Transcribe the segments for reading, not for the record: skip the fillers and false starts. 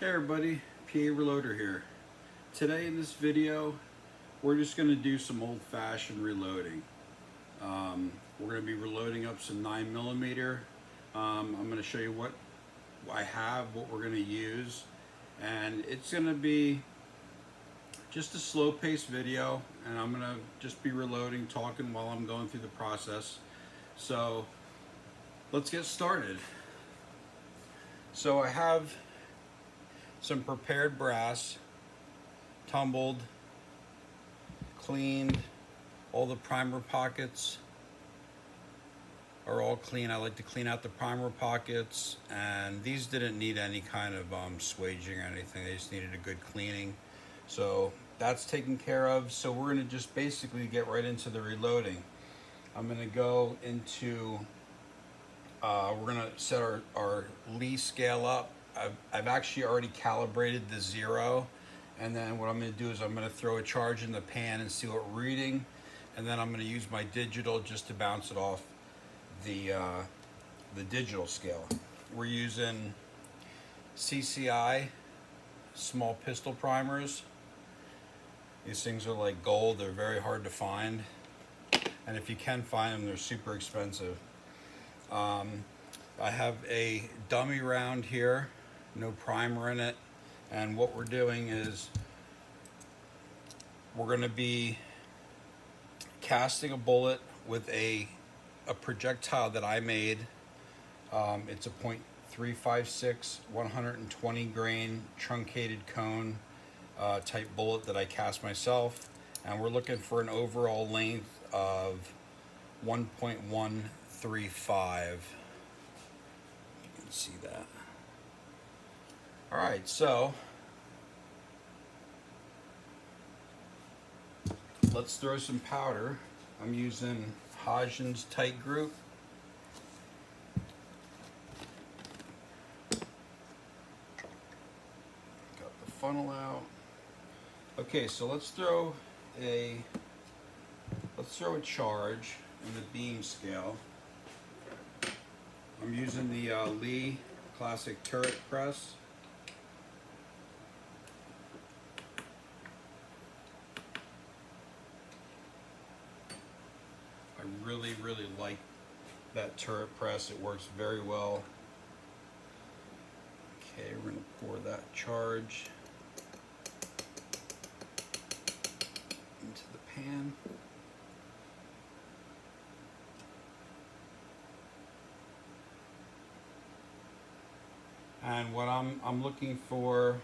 Hey everybody, PA Reloader here. Today in this video, we're just going to do some old-fashioned reloading. We're going to be reloading up some 9mm. I'm going to show you what I have, what we're going to use, and it's going to be just a slow-paced video, and I'm going to just be reloading, talking while I'm going through the process. So let's get started. So I have some prepared brass, tumbled, cleaned. All the primer pockets are all clean. I like to clean out the primer pockets, and these didn't need any kind of swaging or anything. They just needed a good cleaning. So that's taken care of. So we're gonna just basically get right into the reloading. I'm gonna go into, we're gonna set our Lee scale up. I've actually already calibrated the 0, and then what I'm going to do is I'm going to throw a charge in the pan and see what we're reading, and then I'm going to use my digital just to bounce it off the digital scale. We're using CCI small pistol primers. These things are like gold. They're very hard to find, and if you can find them, they're super expensive. I have a dummy round here, no primer in it, and what we're doing is we're going to be casting a bullet with a projectile that I made. It's a .356 120 grain truncated cone type bullet that I cast myself, and we're looking for an overall length of 1.135. See that. All right, so let's throw some powder. I'm using Hodgins Tight Group. Got the funnel out. Okay, so let's throw a charge in the beam scale. I'm using the Lee Classic Turret Press. I really like that turret press. It works very well. Okay, we're going to pour that charge into the pan. And what I'm looking for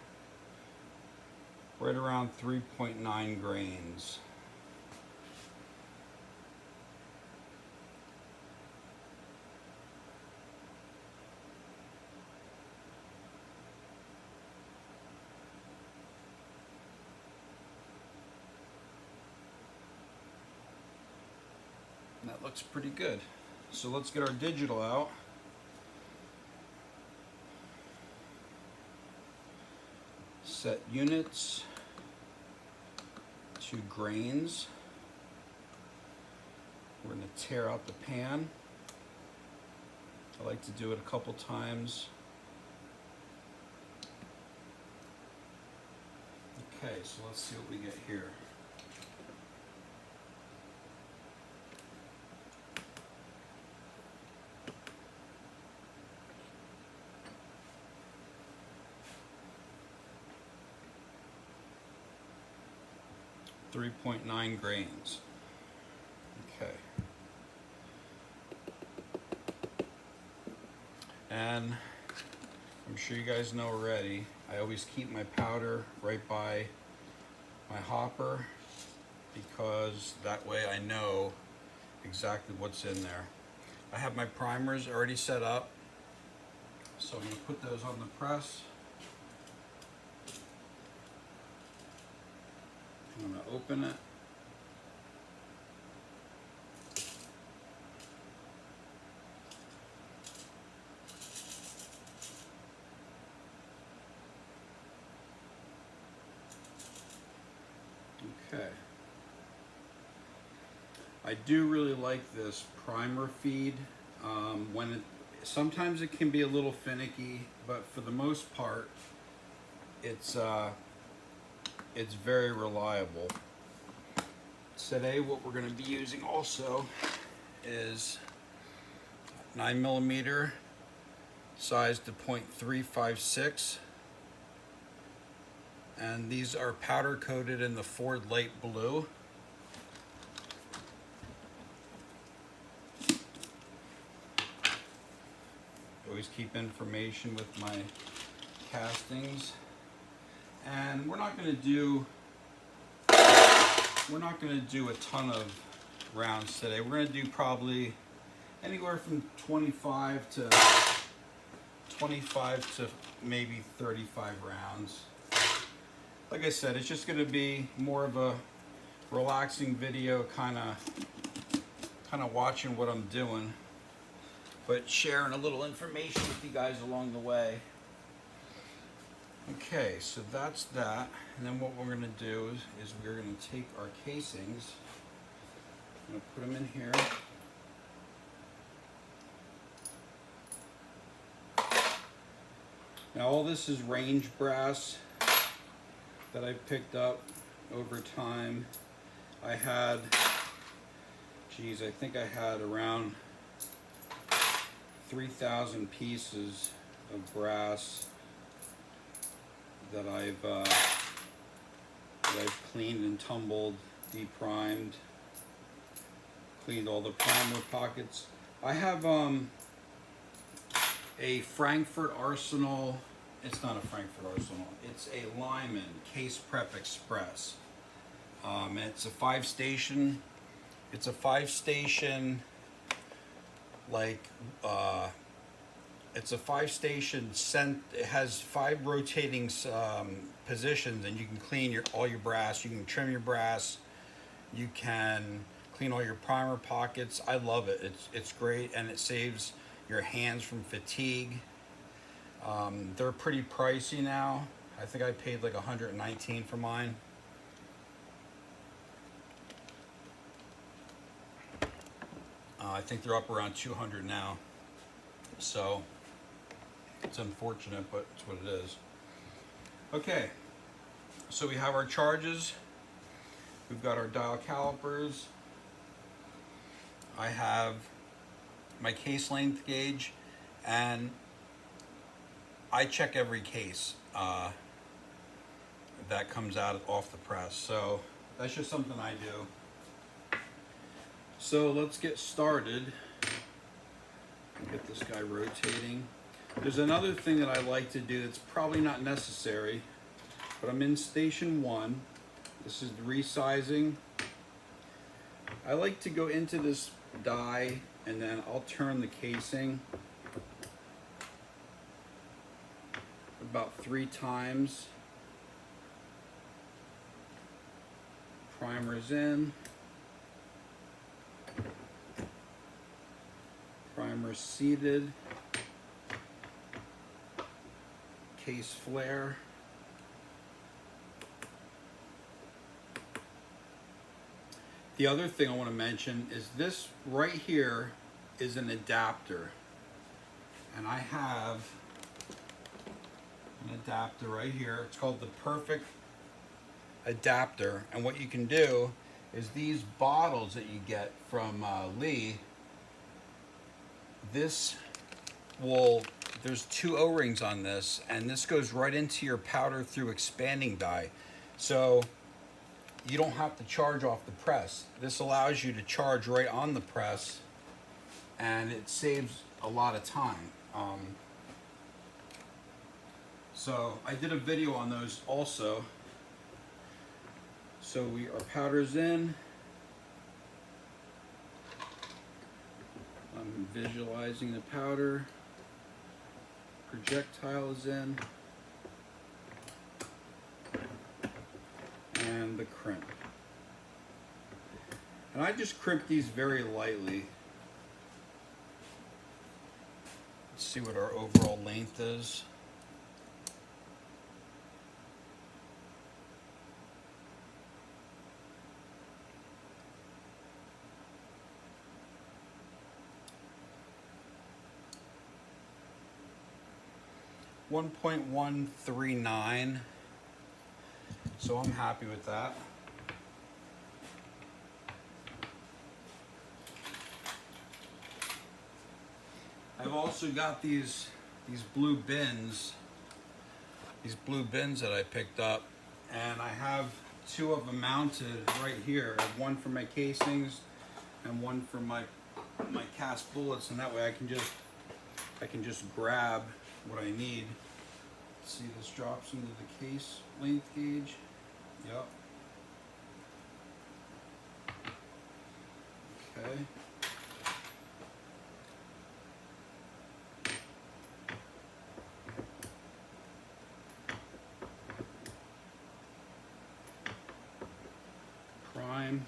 right around 3.9 grains. And that looks pretty good. So let's get our digital out. Set units to grains. We're going to tear out the pan. I like to do it a couple times. Okay, so let's see what we get here. .9 grains. Okay. And I'm sure you guys know already, I always keep my powder right by my hopper because that way I know exactly what's in there. I have my primers already set up, so I'm going to put those on the press. I'm going to open it. Okay. I do really like this primer feed. Sometimes it can be a little finicky, but for the most part, it's very reliable. Today what we're going to be using also is 9mm size to .356, and these are powder coated in the Ford Light Blue. Always keep information with my castings. And we're not going to do a ton of rounds today. We're going to do probably anywhere from 25 to maybe 35 rounds. Like I said, it's just going to be more of a relaxing video, kind of watching what I'm doing, but sharing a little information with you guys along the way. Okay, so that's that. And then what we're going to do is we're going to take our casings, I'm going to put them in here. Now all this is range brass that I picked up over time. I think I had around 3,000 pieces of brass that I've cleaned and tumbled, deprimed, cleaned all the primer pockets. I have a Frankford Arsenal. It's not a Frankford Arsenal. It's a Lyman Case Prep Express. It's a 5-station. It's a 5-station, like it's a 5-station scent. It has 5 rotating positions, and you can clean all your brass. You can trim your brass. You can clean all your primer pockets. I love it. It's great, and it saves your hands from fatigue. They're pretty pricey now. I think I paid like $119 for mine. I think they're up around $200 now. So it's unfortunate, but it's what it is. Okay, so we have our charges. We've got our dial calipers. I have my case length gauge, and I check every case that comes out off the press. So that's just something I do. So let's get started. Get this guy rotating. There's another thing that I like to do that's probably not necessary, but I'm in station 1. This is the resizing. I like to go into this die, and then I'll turn the casing about 3 times. Primer's in. Primer seated. Case flare. The other thing I want to mention is this right here is an adapter. And I have an adapter right here. It's called the Perfect Adapter. And what you can do is these bottles that you get from Lee, there's 2 O-rings on this, and this goes right into your powder through expanding die. So you don't have to charge off the press. This allows you to charge right on the press, and it saves a lot of time. So I did a video on those also. So our powder's in. I'm visualizing the powder. Projectile is in. And the crimp. And I just crimp these very lightly. Let's see what our overall length is. .139. So I'm happy with that. I've also got these blue bins, that I picked up, and I have two of them mounted right here. I have one for my casings and one for my cast bullets, and that way I can just grab what I need. See, this drops into the case length gauge. Yep. Okay. Prime.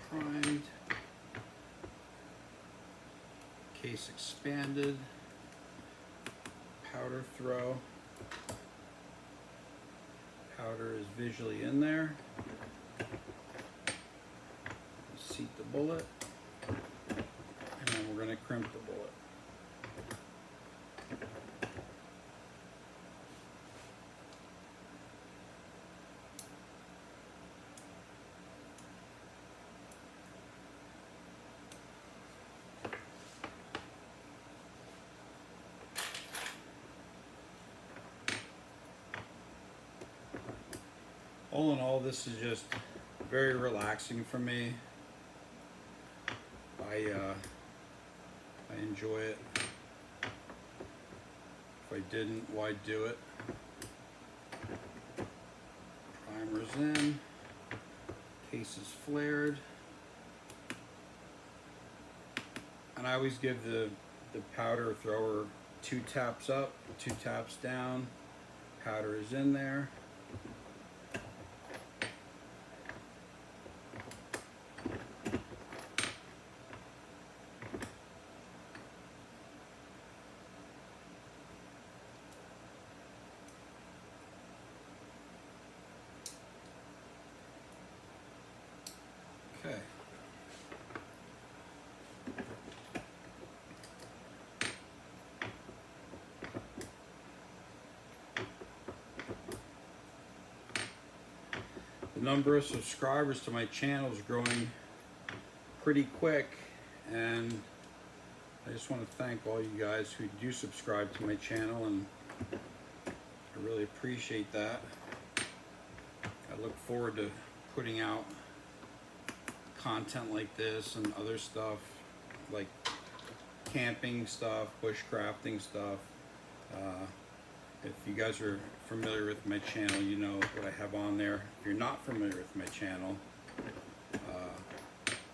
Primed. Case expanded. Powder throw. Powder is visually in there. Seat the bullet. And then we're going to crimp the bullet. All in all, this is just very relaxing for me. I enjoy it. If I didn't, why do it? Primer's in. Case is flared. And I always give the powder thrower 2 taps up, 2 taps down. Powder is in there. Okay. The number of subscribers to my channel is growing pretty quick, and I just want to thank all you guys who do subscribe to my channel, and I really appreciate that. I look forward to putting out content like this and other stuff, like camping stuff, bushcrafting stuff. If you guys are familiar with my channel, you know what I have on there. If you're not familiar with my channel,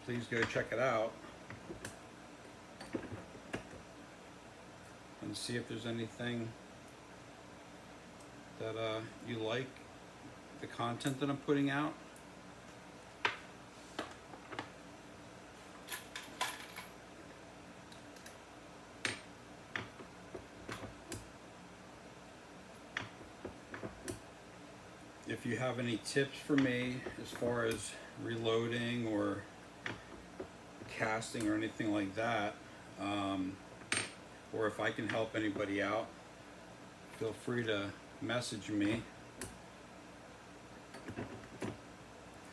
please go check it out and see if there's anything that you like, the content that I'm putting out. If you have any tips for me as far as reloading or casting or anything like that, or if I can help anybody out, feel free to message me.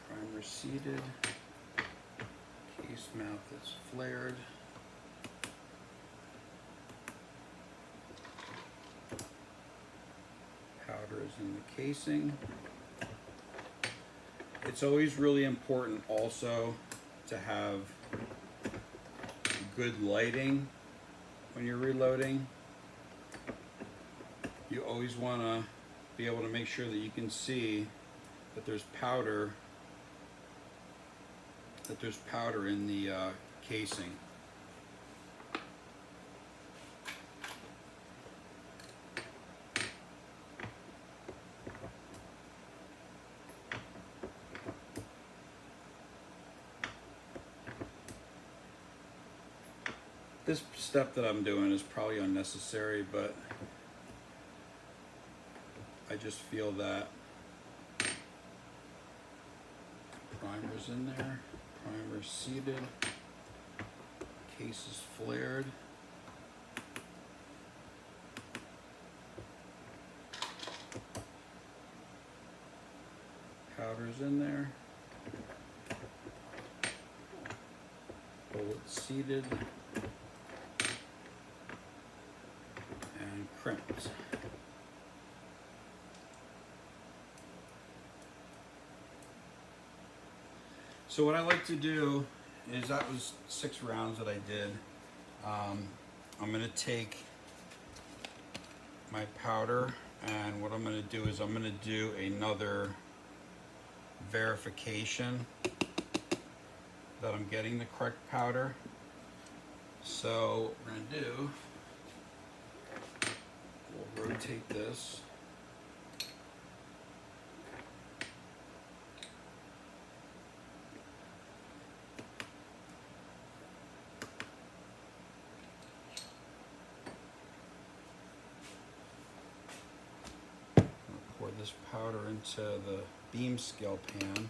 Primer seated, case mouth is flared. Powder is in the casing. It's always really important also to have good lighting when you're reloading. You always want to be able to make sure that you can see that there's powder, in the casing. This step that I'm doing is probably unnecessary, but I just feel that primer's in there, primer's seated, case is flared. Powder's in there. Bullet seated and crimped. So what I like to do is, that was 6 rounds that I did. I'm going to take my powder, and what I'm going to do is I'm going to do another verification that I'm getting the correct powder. So what we're going to do, we'll rotate this. Pour this powder into the beam scale pan.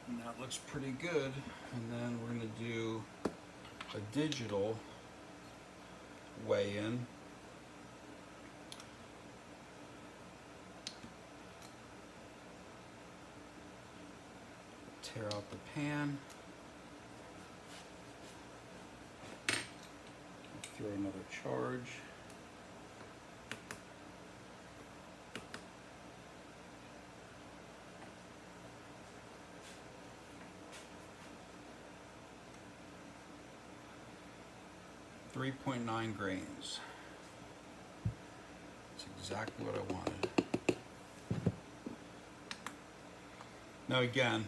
And that looks pretty good. And then we're going to do a digital weigh-in. Tear out the pan. Throw another charge. .9 grains. That's exactly what I wanted. Now again,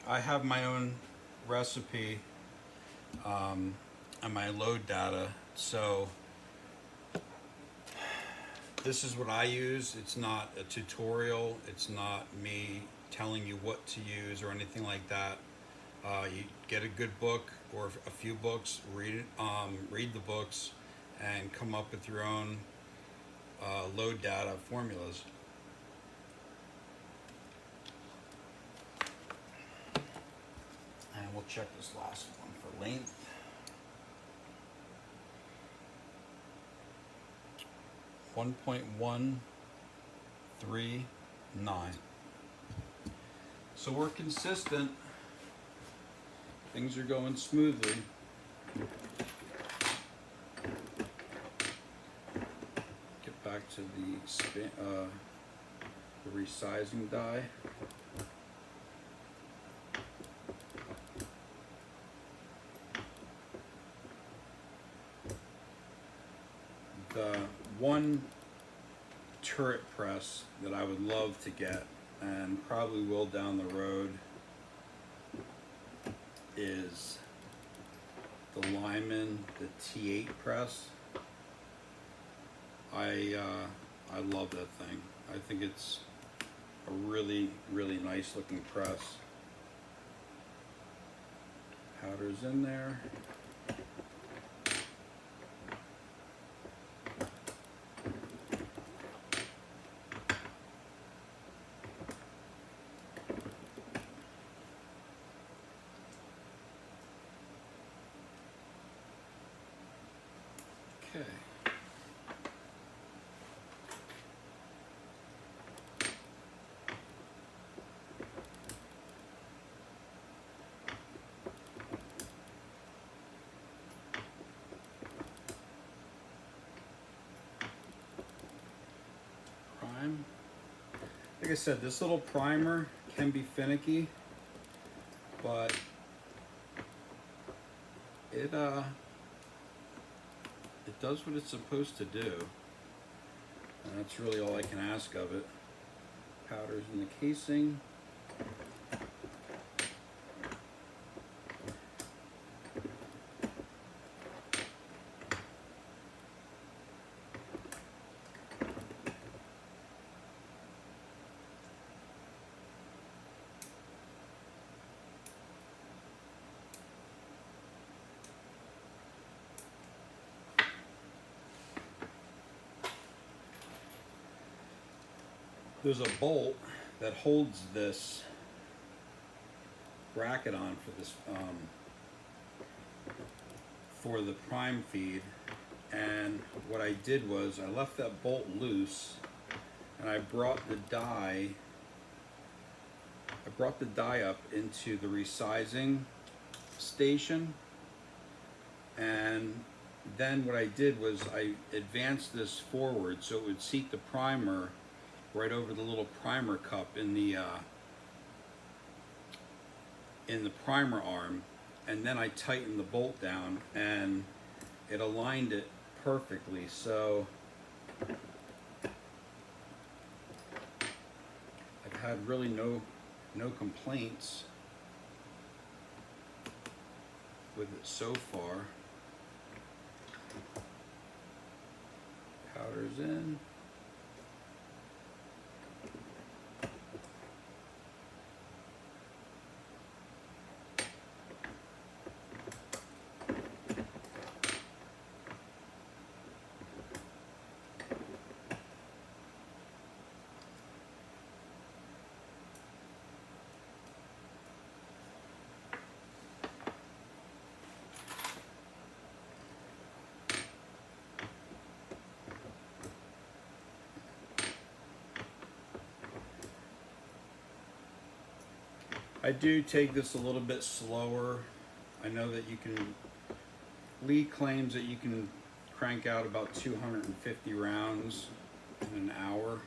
I have my own recipe and my load data, so this is what I use. It's not a tutorial. It's not me telling you what to use or anything like that. You get a good book or a few books, read it, read the books, and come up with your own load data formulas. And we'll check this last one for length. .139. So we're consistent. Things are going smoothly. Get back to the resizing die. The one turret press that I would love to get, and probably will down the road, is the Lyman, the T8 press. I love that thing. I think it's a really, really nice looking press. Powder's in there. Okay. Prime. Like I said, this little primer can be finicky, but it does what it's supposed to do, and that's really all I can ask of it. Powder's in the casing. there's a bolt that holds this bracket on for this for the prime feed, and what I did was I left that bolt loose and I brought the die up into the resizing station, and then what I did was I advanced this forward so it would seat the primer right over the little primer cup in the primer arm, and then I tightened the bolt down and it aligned it perfectly. So I've had really no complaints with it so far. Powder's in. I do take this a little bit slower. I know that you can, Lee claims that you can crank out about 250 rounds in an hour.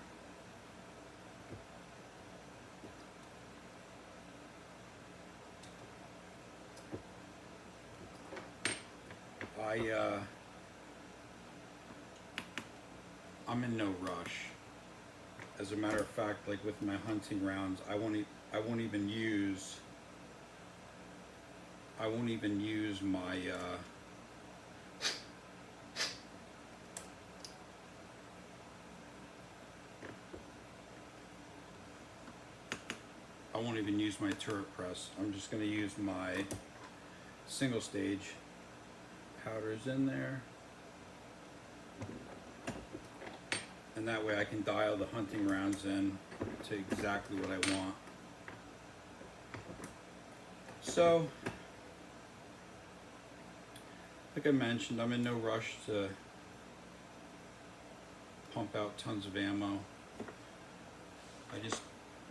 I'm in no rush. As a matter of fact, like with my hunting rounds, I won't even use my I won't even use my turret press. I'm just going to use my single stage. Powder's in there. And that way I can dial the hunting rounds in to exactly what I want. So, like I mentioned, I'm in no rush to pump out tons of ammo. I just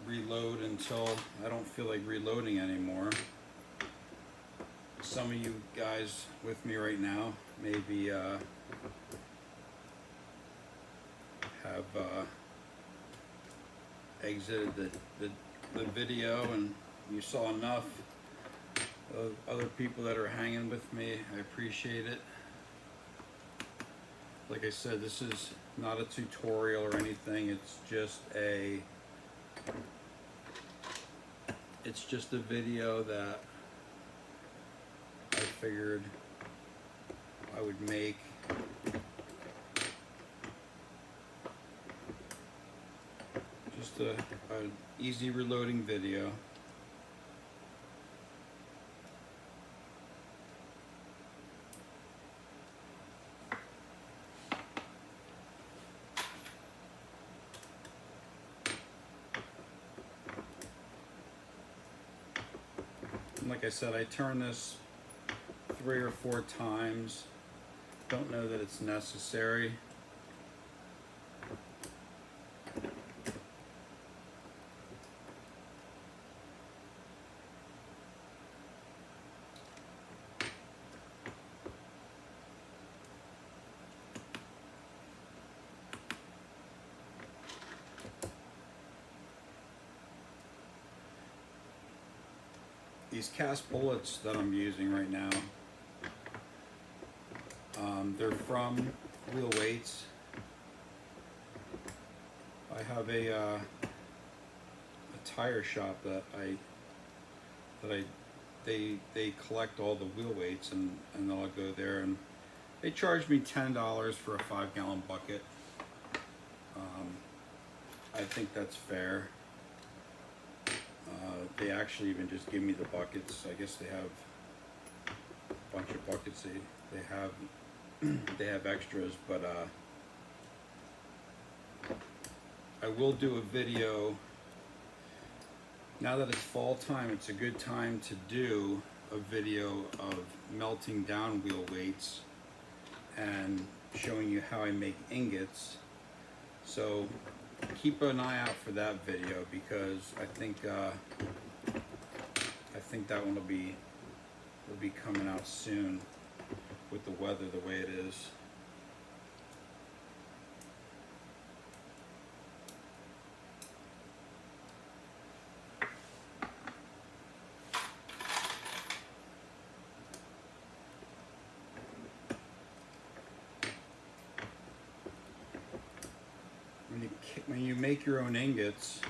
reload until I don't feel like reloading anymore. Some of you guys with me right now maybe have exited the video, and you saw enough of other people that are hanging with me. I appreciate it. Like I said, this is not a tutorial or anything. It's just a video that I figured I would make. Just an easy reloading video. And like I said, I turn this 3 or 4 times. Don't know that it's necessary. These cast bullets that I'm using right now, they're from Wheel Weights. I have a tire shop that they collect all the wheel weights, and I'll go there, and they charge me $10 for a 5-gallon bucket. I think that's fair. They actually even just give me the buckets. I guess they have a bunch of buckets. They have extras, but I will do a video. Now that it's fall time, it's a good time to do a video of melting down wheel weights and showing you how I make ingots. So keep an eye out for that video, because I think that one will be coming out soon with the weather the way it is. When you make your own ingots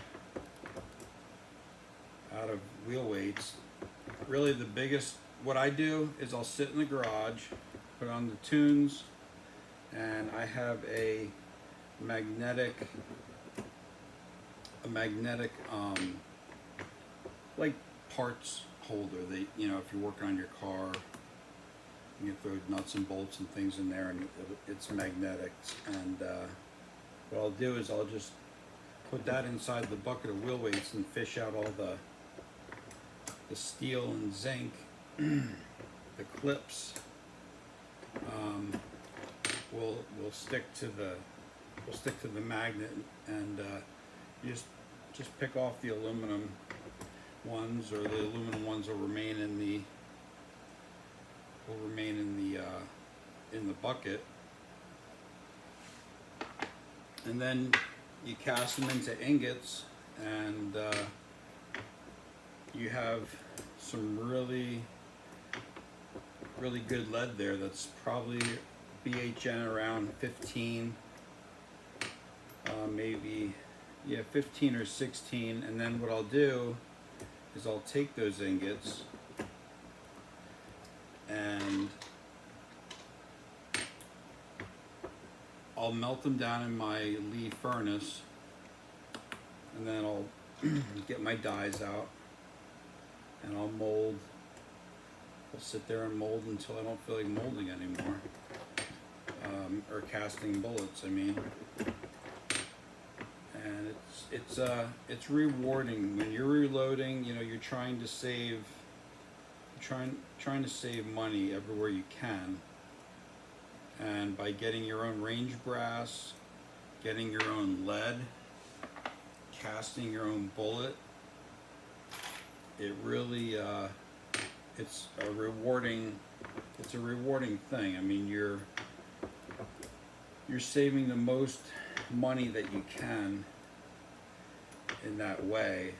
out of wheel weights, really the biggest, what I do is I'll sit in the garage, put on the tunes, and I have a magnetic like parts holder that, you know, if you're working on your car, you can throw nuts and bolts and things in there, and it's magnetic. And what I'll do is I'll just put that inside the bucket of wheel weights and fish out all the steel and zinc, the clips. Will stick to the magnet, and you just pick off the aluminum ones, or the aluminum ones will remain in the bucket. And then you cast them into ingots, and you have some really good lead there. That's probably BHN around 15, maybe, yeah, 15 or 16. And then what I'll do is I'll take those ingots and I'll melt them down in my Lee furnace, and then I'll get my dies out and I'll mold. I'll sit there and mold until I don't feel like molding anymore, or casting bullets, I mean. And it's rewarding when you're reloading. You know, you're trying to save money everywhere you can. And by getting your own range brass, getting your own lead, casting your own bullet, it really it's a rewarding thing. I mean, you're saving the most money that you can in that way.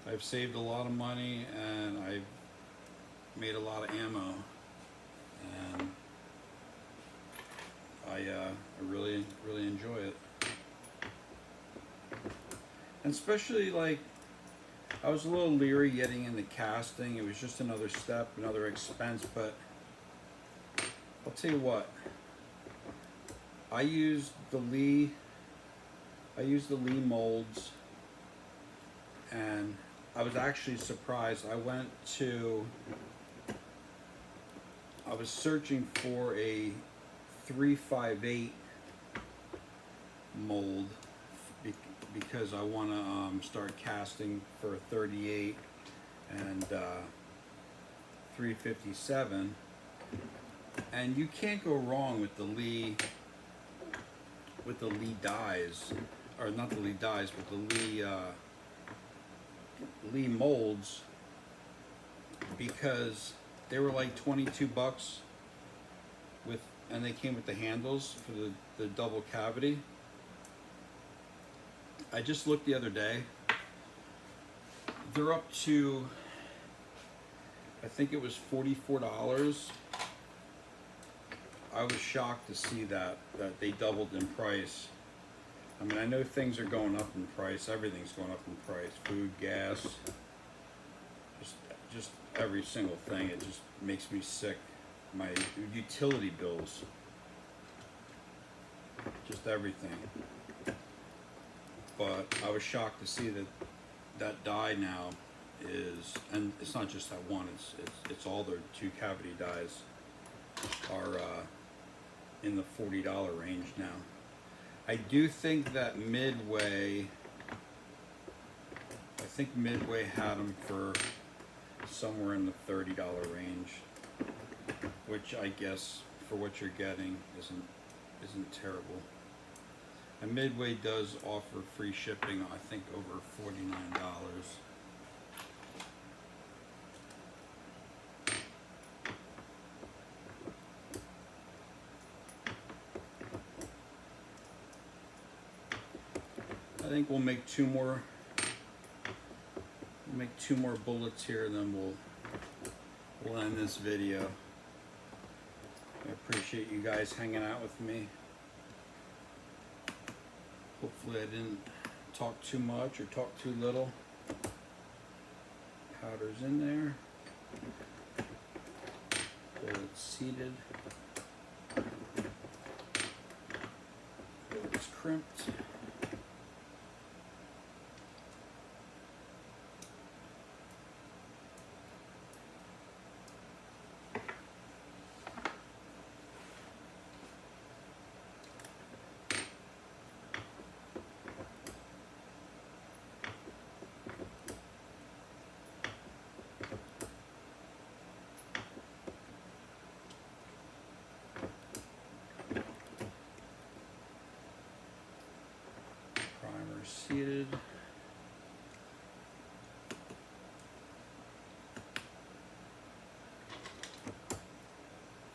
I've saved a lot of money, and I've made a lot of ammo, and I really enjoy it. And especially, like, I was a little leery getting into casting. It was just another step, another expense, but I'll tell you what, I used the Lee molds, and I was actually surprised. I was searching for a 358 mold because I want to start casting for a 38 and 357, and you can't go wrong with the Lee dies, or not the Lee dies, but the Lee molds, because they were like 22 bucks and they came with the handles for the double cavity. I just looked the other day. They're up to, I think it was $44. I was shocked to see that they doubled in price. I mean, I know things are going up in price. Everything's going up in price. Food, gas, just every single thing. It just makes me sick. My utility bills, just everything. But I was shocked to see that that die now is, and it's not just that one. It's all their two cavity dies are in the $40 range now. I do think that Midway, I think Midway had them for somewhere in the $30 range, which I guess for what you're getting isn't terrible. And Midway does offer free shipping, I think over $49. I think we'll make two more bullets here, and then we'll end this video. I appreciate you guys hanging out with me. Hopefully I didn't talk too much or talk too little. Powder's in there. Bullet's seated. Bullet's crimped. Seated.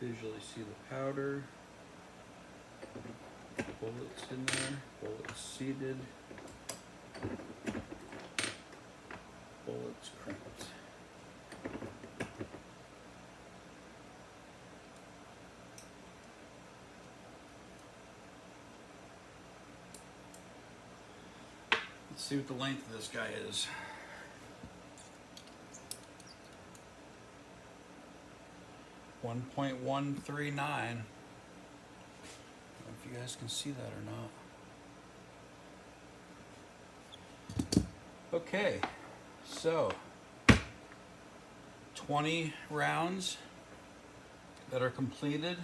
Visually see the powder. Bullets in there. Bullets seated. Bullets crimped. Let's see what the length of this guy is. .139. I don't know if you guys can see that or not. Okay, so 20 rounds that are completed.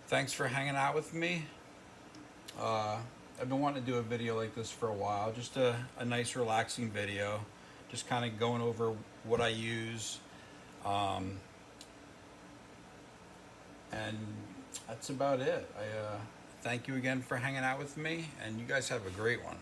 Thanks for hanging out with me. I've been wanting to do a video like this for a while, just a nice relaxing video, just kind of going over what I use, and that's about it. I thank you again for hanging out with me, and you guys have a great one.